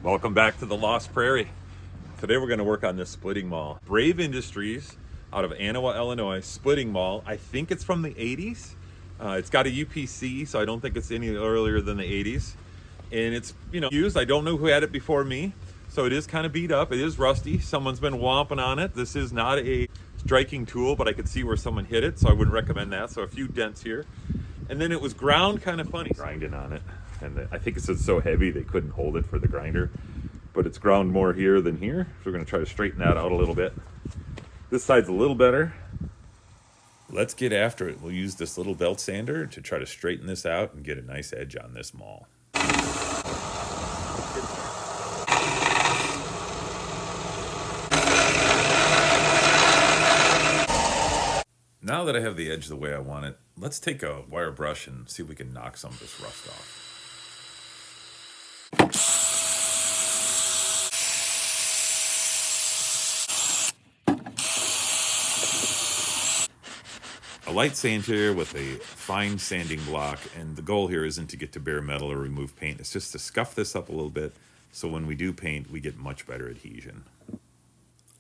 Welcome back to the Lost Prairie. Today we're going to work on this splitting maul. Brave Industries out of Anawa, Illinois, splitting maul. I think it's from the 80s. It's got a UPC, so I don't think it's any earlier than the 80s. And it's, used. I don't know who had it before me, so it is kind of beat up. It is rusty. Someone's been womping on it. This is not a striking tool, but I could see where someone hit it, so I wouldn't recommend that. So a few dents here. And then it was ground kind of funny. Grinding on it. And I think it's so heavy they couldn't hold it for the grinder, but it's ground more here than here, so we're going to try to straighten that out a little bit. This side's a little better. Let's get after it. We'll use this little belt sander to try to straighten this out and get a nice edge on this maul. Now that I have the edge the way I want it, let's take a wire brush and see if we can knock some of this rust off. A light sand here with a fine sanding block, and the goal here isn't to get to bare metal or remove paint. It's just to scuff this up a little bit so when we do paint, we get much better adhesion.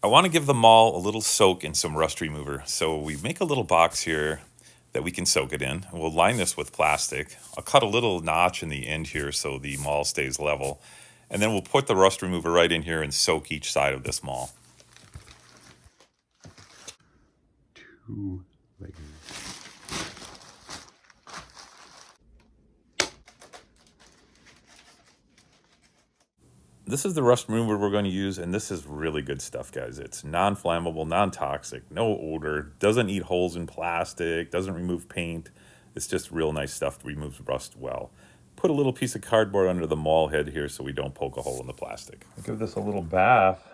I want to give the maul a little soak in some rust remover, so we make a little box here that we can soak it in. We'll line this with plastic. I'll cut a little notch in the end here so the maul stays level, and then we'll put the rust remover right in here and soak each side of this maul. 2 layers. This is the rust remover we're going to use, and this is really good stuff, guys. It's non-flammable, non-toxic, no odor, doesn't eat holes in plastic, doesn't remove paint. It's just real nice stuff to remove rust well. Put a little piece of cardboard under the maul head here so we don't poke a hole in the plastic. I'll give this a little bath.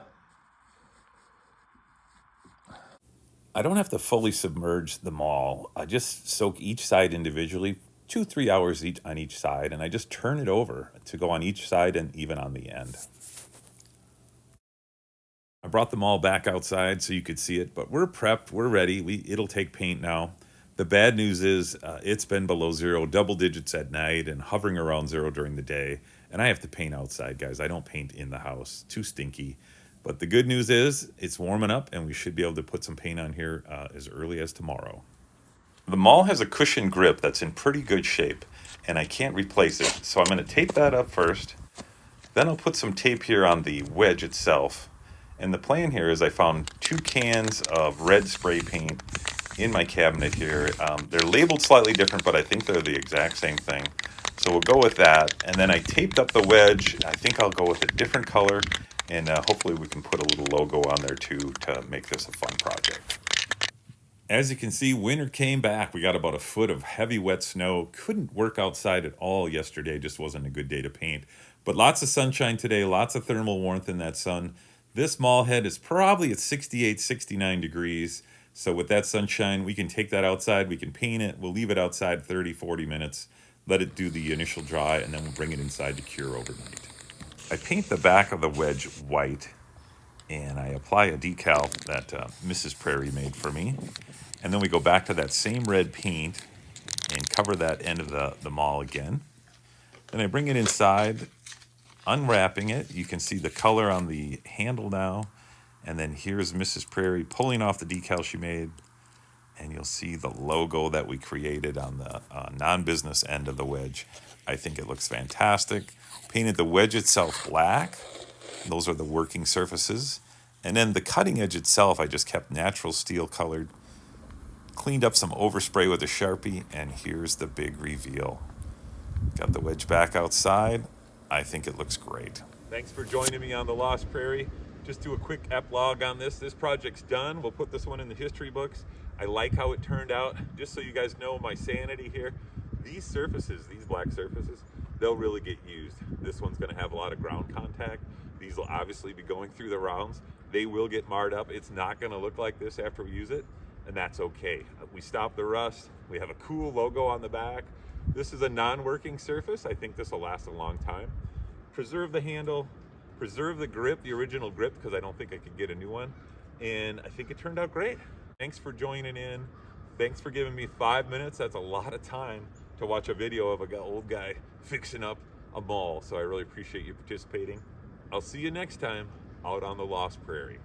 I don't have to fully submerge the maul. I just soak each side individually, 2-3 hours on each side, and I just turn it over to go on each side and even on the end. I brought the maul back outside so you could see it, but we're prepped, we're ready. It'll take paint now. The bad news is it's been below 0, double digits at night and hovering around 0 during the day, and I have to paint outside, guys. I don't paint in the house, too stinky. But the good news is it's warming up, and we should be able to put some paint on here as early as tomorrow. The maul has a cushion grip that's in pretty good shape, and I can't replace it. So I'm going to tape that up first. Then I'll put some tape here on the wedge itself. And the plan here is I found 2 cans of red spray paint in my cabinet here. They're labeled slightly different, but I think they're the exact same thing. So we'll go with that. And then I taped up the wedge. I think I'll go with a different color, and hopefully we can put a little logo on there too to make this a fun project. As you can see, winter came back. We got about a foot of heavy wet snow. Couldn't work outside at all yesterday. Just wasn't a good day to paint. But lots of sunshine today, lots of thermal warmth in that sun. This maul head is probably at 68, 69 degrees. So with that sunshine, we can take that outside. We can paint it. We'll leave it outside 30, 40 minutes. Let it do the initial dry, and then we'll bring it inside to cure overnight. I paint the back of the wedge white, and I apply a decal that Mrs. Prairie made for me. And then we go back to that same red paint and cover that end of the maul again. Then I bring it inside, unwrapping it. You can see the color on the handle now. And then here's Mrs. Prairie pulling off the decal she made. And you'll see the logo that we created on the non-business end of the wedge. I think it looks fantastic. Painted the wedge itself black. Those are the working surfaces. And then the cutting edge itself, I just kept natural steel colored. Cleaned up some overspray with a Sharpie, and here's the big reveal. Got the wedge back outside. I think it looks great. Thanks for joining me on the Lost Prairie. Just do a quick epilogue on this. This project's done. We'll put this one in the history books. I like how it turned out. Just so you guys know my sanity here, these surfaces, these black surfaces, they'll really get used. This one's gonna have a lot of ground contact. These will obviously be going through the rounds. They will get marred up. It's not gonna look like this after we use it, and that's okay. We stop the rust. We have a cool logo on the back. This is a non-working surface. I think this will last a long time. Preserve the handle, preserve the grip, the original grip, because I don't think I could get a new one. And I think it turned out great. Thanks for joining in. Thanks for giving me 5 minutes. That's a lot of time to watch a video of an old guy fixing up a maul. So I really appreciate you participating. I'll see you next time out on the Lost Prairie.